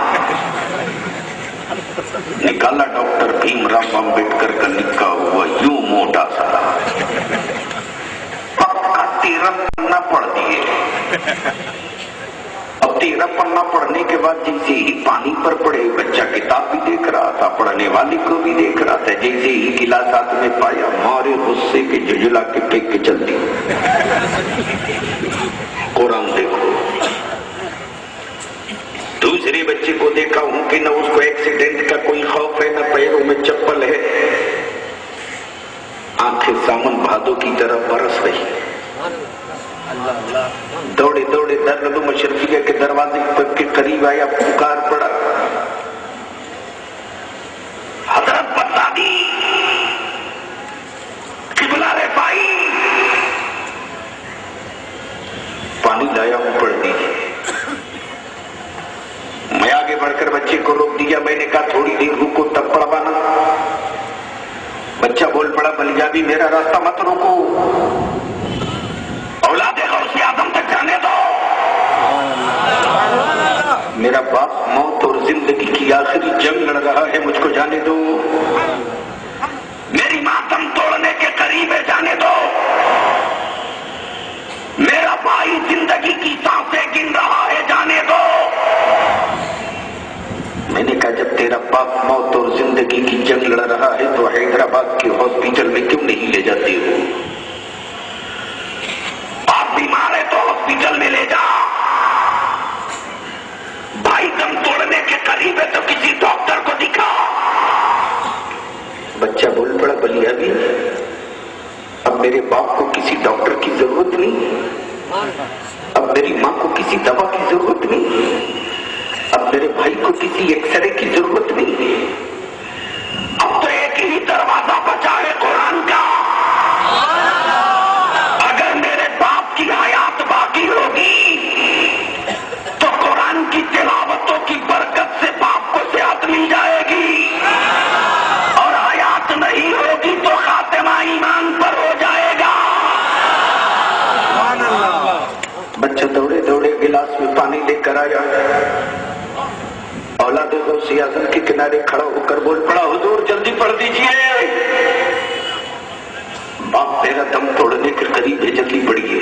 نکالا ڈاکٹر بھیم راؤ امبیڈکر کا لکھا ہوا یوں موٹا سا، پکا 13 پنا پڑھ دیے۔ اب 13 پنا پڑھنے کے بعد جیسے ہی پانی پر پڑے بچہ کتاب بھی دیکھ رہا تھا، پڑھنے والے کو بھی دیکھ رہا تھا، جیسے ہی گلاس ہاتھ میں پایا مارے غصے کے ججلا کے پھینک کے چل دی۔ قرآن دیکھو۔ دوسرے بچے کو دیکھا ہوں کہ نہ اس کو ایکسیڈنٹ کا کوئی خوف ہے نہ پیروں میں چپل ہے، آنکھیں سامن بھادو کی طرح برس رہی، دوڑے دوڑے دارالعلوم اشرفیہ کے دروازے کے قریب آیا، پکار پڑا حضرت بتا دی قبلہ رفائی، پانی لایا ہوں پڑھ دیجیے۔ میں آگے بڑھ کر بچے کو روک دیا، میں نے کہا تھوڑی دیر رکو تب پڑھوانا۔ بچہ بول پڑا بلیا بھی میرا راستہ مت روکو، اولاد غوث اعظم تک جانے دو، میرا باپ موت ہو زندگی کی جنگ لڑ رہا ہے تو حیدرآباد کے ہاسپٹل میں کیوں نہیں لے جاتے ہو؟ آپ بیمار ہے تو ہاسپٹل میں لے جا. بھائی دم توڑنے کے قریب ہے تو کسی ڈاکٹر کو دکھا. بچہ بول پڑا بلی ابھی اب میرے باپ کو کسی ڈاکٹر کی ضرورت نہیں, اب میری ماں کو کسی دوا کی ضرورت نہیں, اب میرے بھائی کو کسی ایکس رے کی ضرورت نہیں. اب تو ایک ہی دروازہ بچا ہے قرآن کا. اگر میرے باپ کی حیات باقی ہوگی تو قرآن کی تلاوتوں کی برکت سے باپ کو صحت مل جائے گی, اور حیات نہیں ہوگی تو خاتمہ ایمان پر ہو جائے گا. بچہ دوڑے دوڑے گلاس میں پانی لے کر آیا. اولاد غوث اعظم کے کنارے کھڑا ہو کر بول پڑا حضور جلدی پڑھ دیجئے. باپ میرا دم توڑنے کے قریب ہے جلدی پڑھیے.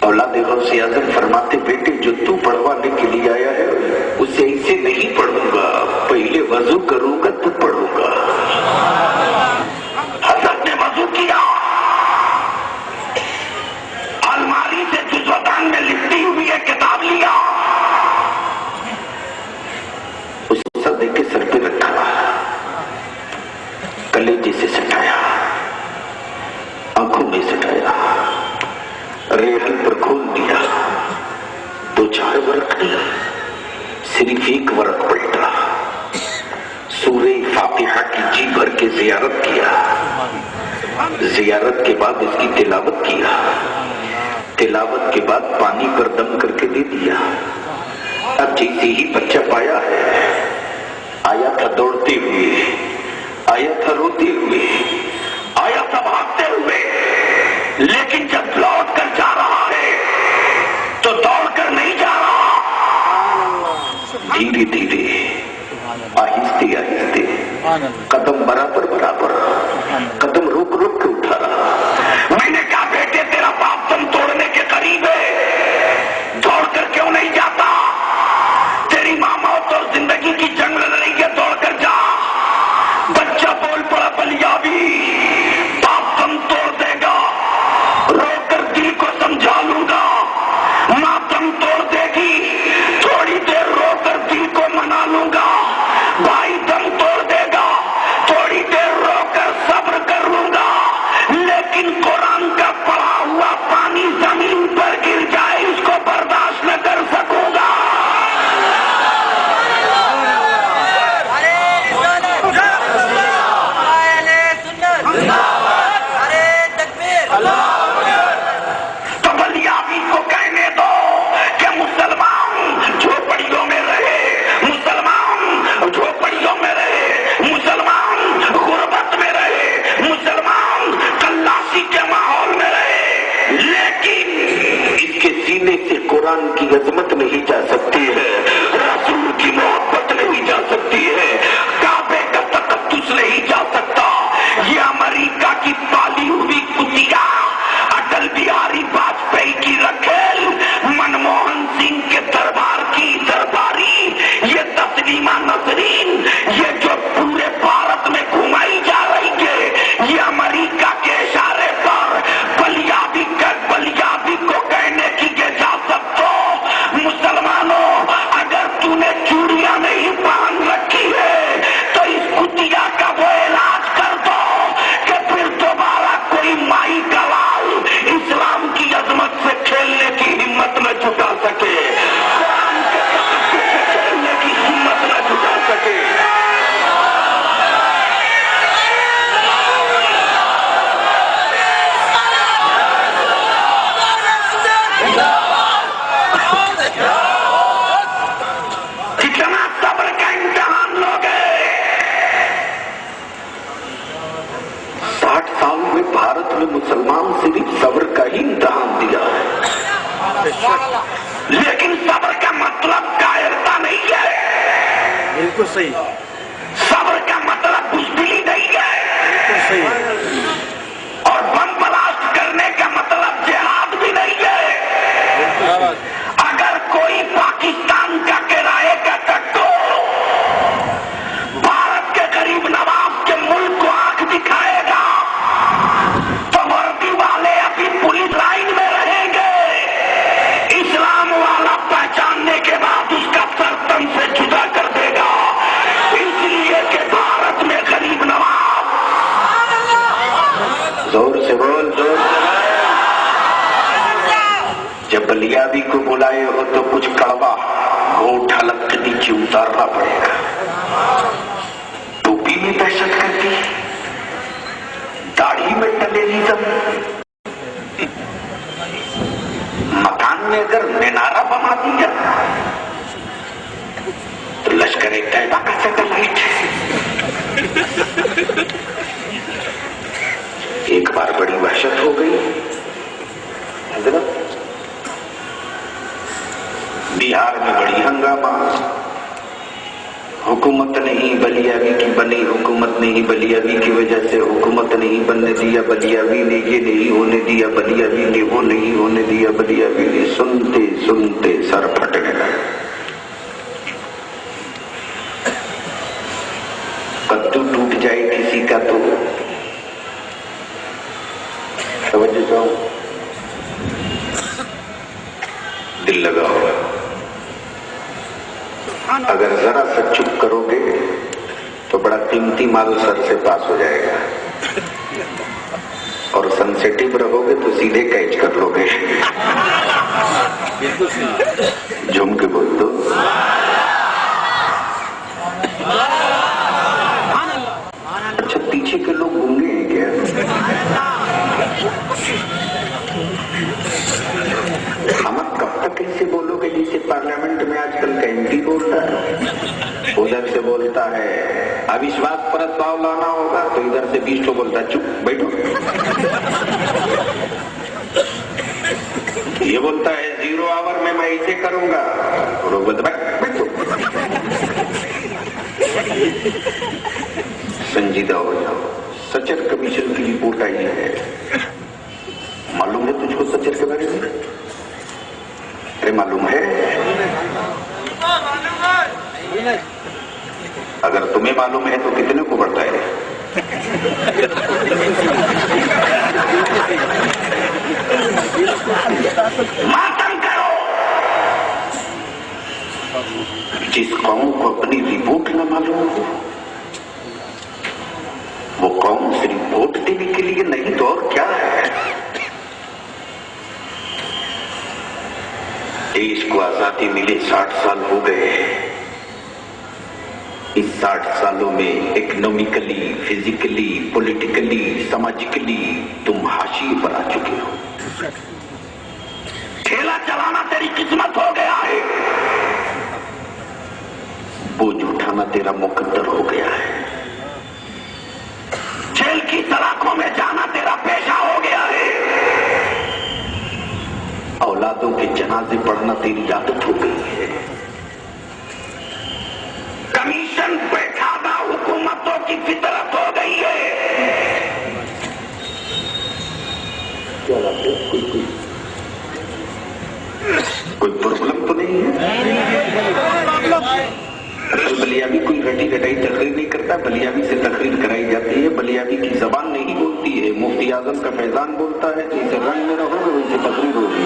اولاد غوث اعظم فرماتے بیٹے جو تو پڑھوانے کے لیے آیا ہے اسے ایسے نہیں پڑھوں گا, پہلے وضو کروں گا تو پڑھوں گا. حضرت نے وضو کیا, الماری سے جزوتان میں لپٹی ہوئی ایک کتاب لیا, اس سدے کے سر پہ رکھا, کلیجے سے سٹایا, آنکھوں میں سٹایا, ریحل پر کھول دیا. 2-4 ورق نہیں, صرف ایک ورق پلٹا. سورہ فاتحہ کی جی بھر کے زیارت کیا. زیارت کے بعد اس کی تلاوت کیا. تلاوت کے بعد پانی پر دم کر کے دے دیا. اب جیسے ہی بچہ پایا ہے, آیا تھا دوڑتے ہوئے, آیا تھا روتے ہوئے, آیا تھا بھاگتے ہوئے, لیکن جب لوٹ کر جا رہا ہے تو دوڑ کر نہیں جا رہا. دھیرے دھیرے آہستے آہستے قدم برابر برابر, قدم روک روک کے اٹھا رہا. میں نے کہا بیٹے تیرا باپ دم توڑنے کے قریب ہے, دوڑ کر کیوں نہیں جاتا؟ تیری ماں موت اور زندگی کی جنگ لڑ رہی ہے, دوڑ کر جا. بچہ بول پڑا بلیا بھی باپ دم توڑ دے گا, رو کر دل کو سمجھا لوں گا. ماں دم توڑ دے گی, تھوڑی دیر رو کر دل کو منا لوں گا. بھائی دم توڑ دے گا, تھوڑی دیر رو کر صبر کر لوں گا. لیکن قرآن کا پڑھا ہوا پانی زمین پر گر جائے اس کو برداشت نہ کر سکوں گا. تو بلیابی کو کہنے دو کہ مسلمان جھوپڑیوں میں رہے, مسلمان جھوپڑیوں میں رہے, مسلمان غربت میں رہے, مسلمان کلاسی کے ماحول میں رہے, لیکن اس کے سینے سے قرآن کی عظمت نہیں جا سکتی ہے, رسول کی محبت نہیں جا سکتی ہے, کعبے کا تقدس نہیں جا سکتا. یہ امریکہ کی پالی ہوئی کتیا, اٹل بہاری واجپئی کی رکھیل, منموہن سنگھ کے دربار کی درباری, یہ تسلیمہ نسرین, یہ جو پورے بھارت میں گھمائی جا رہی ہے, یہ امریکہ کے اشارے پر بلیابی کو کہنے کی اجازت دو. مسلمانوں اگر تو نے چوڑیاں نہیں پہن رکھی ہے تو اس کتیا کا وہ علاج کر دو کہ پھر دوبارہ کوئی مائی کا لال اسلام کی عظمت سے کھیلنے کی ہمت نہ جٹا سکے, قرآن کے تقدس سے کھیلنے کی ہمت نہ جٹا سکے. کتنا صبر کا امتحان لوگے. 60 سال میں بھارت میں مسلمان صرف صبر کا ہی امتحان دیا ہے, لیکن صبر کا مطلب کائرتا نہیں ہے. بالکل صحیح. صبر کا مطلب بزدلی نہیں ہے. بالکل صحیح. اور بم بلاسٹ کرنے کا مطلب جہاد بھی نہیں ہے. اگر کوئی پاکستان کا کرائے کا ٹکٹر बलियाबी को बुलाए हो तो कुछ कड़वा होठ हलक के नीचे उतारना पड़ेगा। टोपी में दहशत करती, दाढ़ी में टेररिज्म, मकान में अगर मीनारा बना दिया तो लश्कर तैयबा का सैटेलाइट। एक बार बड़ी वहशत हो गई हजरत, बिहार में बड़ी हंगामा, हुकूमत नहीं बलियाबी की बनी, हुकूमत नहीं बलियाबी की वजह से हुकूमत नहीं बनने दिया, बलियाबी ने ये नहीं होने दिया, बलियाबी ने वो नहीं होने दिया, बलियाबी ने सुनते सुनते सर फटने लगा। कद्दू टूट जाए किसी का तो समझ जाओ दिल लगा होगा, अगर जरा सा चुप करोगे तो बड़ा कीमती माल सर से पास हो जाएगा, और सेंसिटिव रहोगे तो सीधे कैच कर लोगे। झूम के बोल दो। अच्छा, पीछे के लोग गूंगे हैं क्या? हम कब तक ऐसे बोलोगे जैसे पार्लियामेंट में आजकल का एमपी बोलता है, उधर से बोलता है अविश्वास प्रस्ताव लाना होगा तो इधर से 20 बोलता है चुप बैठो, ये बोलता है 0 आवर में मैं ऐसे करूंगा और वो बोलता है बैठो। संजीदा हो जाओ। सचर कमीशन की रिपोर्ट आई है, मालूम है तुझको सचर के बारे में? अरे मालूम है? अगर तुम्हें मालूम है तो कितने को बढ़ता है? मातम करो। जिस कौम को अपनी रिपोर्ट न मालूम हो वो कौम सिर्फ वोट देने के लिए नहीं तो और क्या है। देश को आजादी मिले 60 साल हो गए। इस 60 सालों में इकोनॉमिकली, फिजिकली, पॉलिटिकली, सामाजिकली तुम हाशिए पर आ चुके हो। ठेला चलाना तेरी किस्मत हो गया है, बोझ उठाना तेरा मुकद्दर हो गया है, जेल की सलाखों में जाना तेरा पेशा हो गया है, औलादों के जनाजे पढ़ना तेरी आदत हो गई है, कमीशन बैठाना हुकूमतों की फितरत हो गई है। क्या बात है? कोई प्रॉब्लम तो नहीं है? बलियाबी कोई रटी रटाई तकरीर नहीं करता, बलियाबी से तकरीर कराई जाती है। बलियाबी की जबान नहीं बोलती है, मुफ्ती आजम का फैजान बोलता है। जैसे रंग में रहोगे वैसे तकरीर होगी।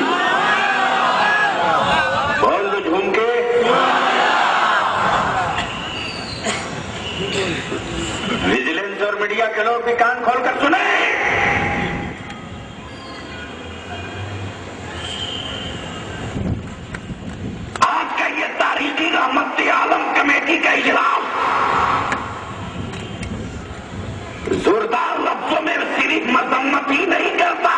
बोल दो झूम के। विजिलेंस और मीडिया के लोग भी कान खोलकर सुने। आज का ये तारीखी रहमत आलम कमेटी का इजलास जोरदार लफ्जों में सिर्फ मजम्मत ही नहीं करता,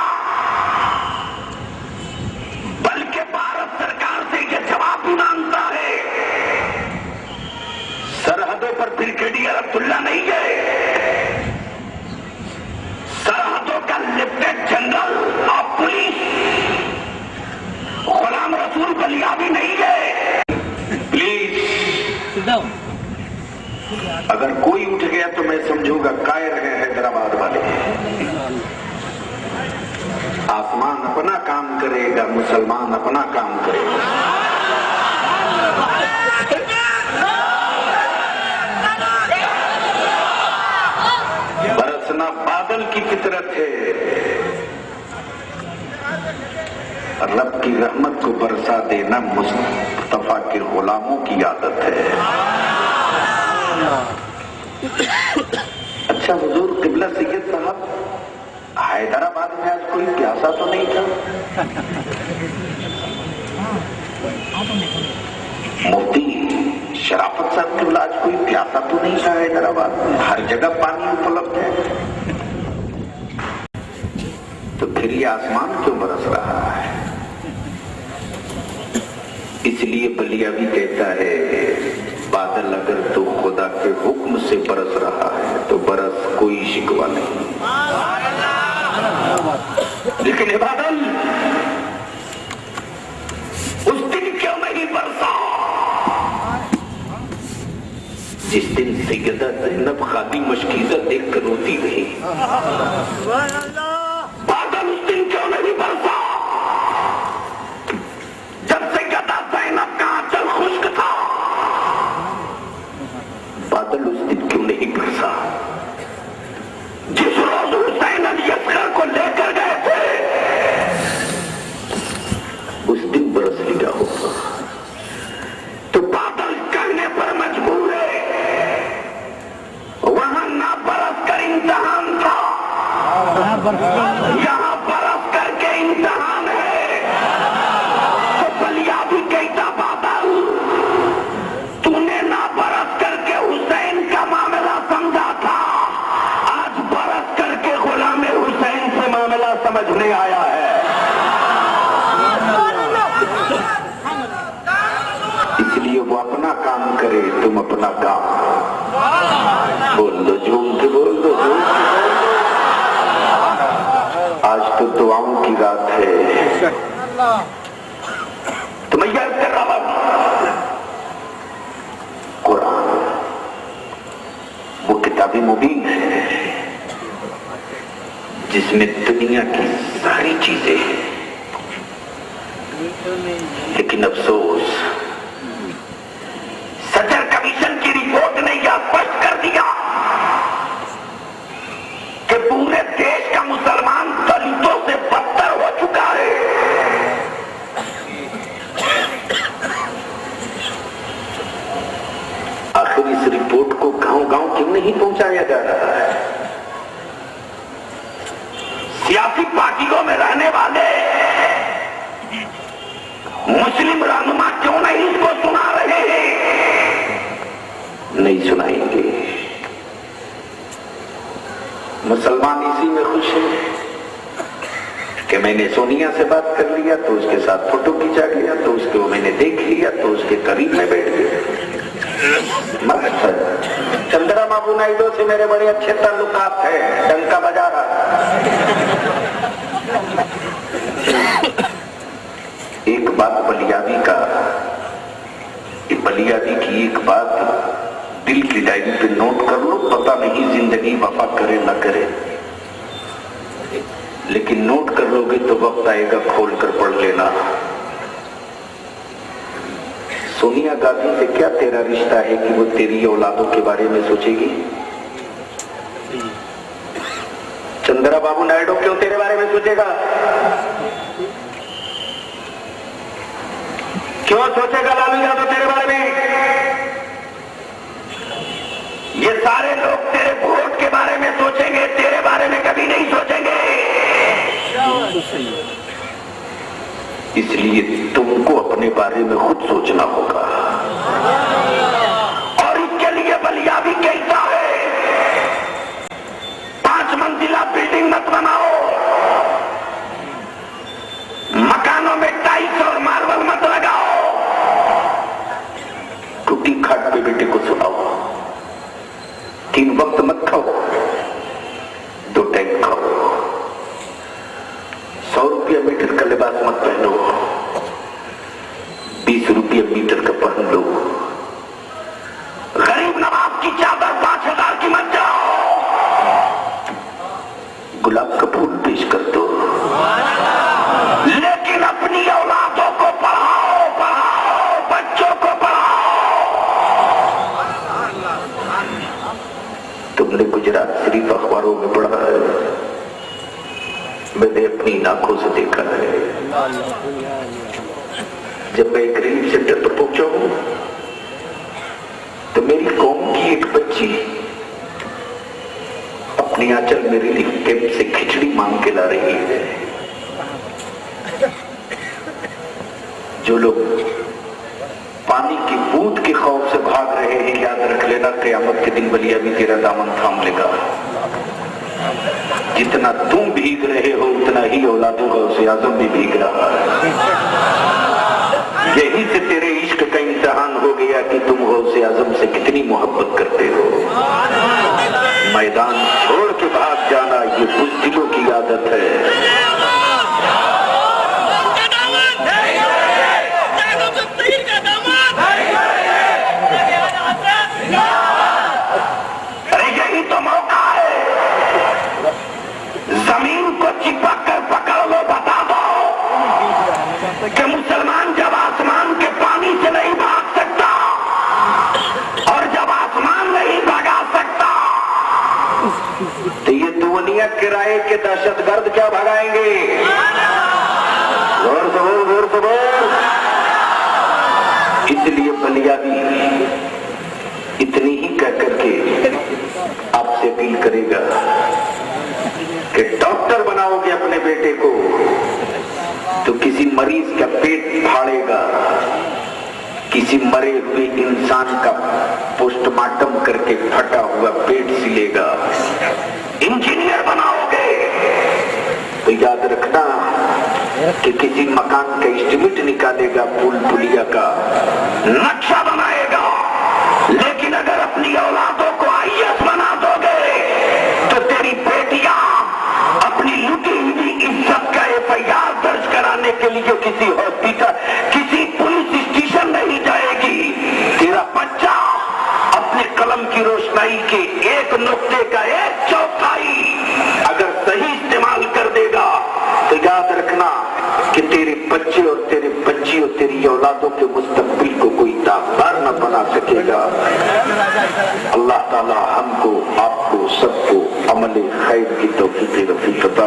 बल्कि भारत सरकार से यह जवाब भी मांगता है। सरहदों पर ब्रिगेडियर अब्दुल्ला नहीं गए, सरहदों का lieutenant general of police Ghulam Rasool बलियाबी नहीं गए। प्लीज, अगर कोई उठ गया तो मैं समझूंगा कायर है हैदराबाद वाले। आसमान अपना काम करेगा, मुसलमान अपना काम करेगा। बरसना बादल की फितरत है, रब की रहमत को बरसा देना मुस्तफा के गुलामों की आदत है। अच्छा हुजूर किबला सैयद साहब, हैदराबाद में आज कोई प्यासा तो नहीं था? मुफ्ती शराफत साहब के आज कोई प्यासा तो नहीं है हैदराबाद में, हर जगह पानी उपलब्ध है, तो फिर ये आसमान क्यों बरस रहा है? इसलिए बलिया भी कहता है बादल अगर तो खुदा के हुक्म से बरस रहा है तो बरस कोई शिकवा नहीं, लेकिन ये बादल उस दिन क्यों नहीं बरसा जिस दिन सैयदा ज़ैनब खादी मशकीज़ा देख कर रोती रही? बादल उस दिन क्यों नहीं बरसा जब सैयदा ज़ैनब का आंचल खुश्क था? बादल उस दिन क्यों नहीं बरसा जिस रोज हुसैन अली असगर को लेकर गए थे? उस दिन बरस लिया होगा। तो बादल कहने पर मजबूर है, वहां ना बरस कर इम्तिहान था, यहाँ बरस करके इम्तिहान है। तो बलिया भी कहता बादल तूने ना बरस करके हुसैन का मामला समझा था, आज बरस करके गुलाम हुसैन से मामला समझने आया है। इसलिए वो अपना काम करे, तुम अपना काम बोल दो, झूम के बोल दो, झूम के बोल दो। आज तो दुआओं की रात है, तो मैं याद कर रहा हूं कुरान वो किताबी मुबीन है जिसमें दुनिया की सारी चीजें हैं, लेकिन अफसोस सदर कमीशन की रिपोर्ट ने यह स्पष्ट कर दिया कि पूरे देश का मुसलमान दलितों से बदतर हो चुका है। आखिर इस रिपोर्ट को गांव-गांव क्यों नहीं पहुंचाया जा रहा है? सियासी पार्टियों में रहने वाले मुस्लिम रहनुमा क्यों नहीं इसको सुना रहे हैं? नहीं सुनाएंगे। मुसलमान इसी में खुश है कि मैंने सोनिया से बात कर लिया तो उसके साथ फोटो खिंचा लिया, तो उसको मैंने देख लिया तो उसके करीब में बैठ गया। चंद्रा बाबू नायडू से मेरे बड़े अच्छे ताल्लुकात है, डंका बजा रहा। एक बात बलियादी की एक बात दिल की डायरी पे नोट कर लो, पता नहीं जिंदगी वफा करे न करे, लेकिन नोट कर लोगे तो वक्त आएगा खोल कर पढ़ लेना। सोनिया गांधी से क्या तेरा रिश्ता है कि वो तेरी औलादों के बारे में सोचेगी? चंद्रा बाबू नायडू क्यों तेरे बारे में सोचेगा? क्यों सोचेगा लालू यादव तेरे बारे में? ये सारे लोग तेरे वोट के बारे में सोचेंगे, तेरे बारे में कभी नहीं सोचेंगे। इसलिए तुमको अपने बारे में खुद सोचना होगा, और इसके लिए बलिया भी कहता है 5 मंजिला बिल्डिंग मत बनाओ, मकानों में टाइल्स और मार्बल मत लगाओ, टूटी खाट पे बेटे को सुलाओ, 3 वक्त मत खाओ, 2 टाइम खाओ, 100 रुपया मीटर का लिबास मत पहनो, 20 रुपया मीटर का पहन लो, गरीब नवाब की चादर 5000 की मत जाओ, गुलाब का फूल पेश कर दो, लेकिन अपनी औलादों को पढ़ाओ, पढ़ाओ, बच्चों को पढ़ाओ। तुमने गुजरात शरीफ अखबारों में पढ़ा है, मैंने अपनी आंखों से देखा है। जब मैं एक रिलीफ सेंटर पर पहुंचा हूं तो मेरी कौम की एक बच्ची अपनी आंचल में रिलीफ कैंप से खिचड़ी मांग के ला रही है। جو لوگ پانی کی بوند کے خوف سے بھاگ رہے ہیں، یاد رکھ لینا قیامت کے دن بلیا بھی تیرا دامن تھام لے گا۔ جتنا تم بھیگ رہے ہو اتنا ہی اولاد غوث اعظم بھی بھیگ رہا ہے۔ یہی سے تیرے عشق کا امتحان ہو گیا کہ تم غوث اعظم سے کتنی محبت کرتے ہو۔ میدان چھوڑ کے بھاگ جانا یہ بزدلوں کی عادت ہے۔ ارے یہی تو موقع ہے، زمین کو چپک کر پکڑ لو، بتا دو کہ مسلمان جب آسمان کے پانی سے نہیں بھاگ سکتا اور جب آسمان نہیں بھگا سکتا تو یہ دنیا کرائے کے دہشت گرد کیا بھگائیں گے؟ غور سے بول، غور سے بول۔ اس لیے بلیا بھی اتنی ہی کہہ کر کے آپ سے اپیل کرے گا کہ ڈاکٹر بناؤ گے اپنے بیٹے کو تو کسی مریض کا پیٹ پھاڑے گا، کسی مرے ہوئے انسان کا پوسٹ مارٹم کر کے پھٹا ہوا پیٹ سلے گا۔ انجینئر بناؤ گے تو یاد رکھنا کہ کسی مکان کا اسٹیمیٹ نکالے گا، پل پلیا کا نقشہ بنائے گا۔ لیکن اگر اپنی اولادوں کو IAS بنا دو گے تو تیری بیٹیاں اپنی لٹی ہوئی عزت کا FIR درج کرانے کے لیے کسی ہاسپٹل، کسی پولیس اسٹیشن نہیں جائے گی۔ تیرا بچہ اپنے قلم کی روشنائی کے ایک نقطے کا ایک چوتھائی اگر صحیح استعمال کر دے گا تو یاد رکھنا کہ تیرے بچے اور تیرے بچی اور تیری اولادوں کے مستقبل کو کوئی داغدار نہ بنا سکے گا۔ اللہ تعالی ہم کو، آپ کو، سب کو عمل خیر کی توفیق رفیق عطا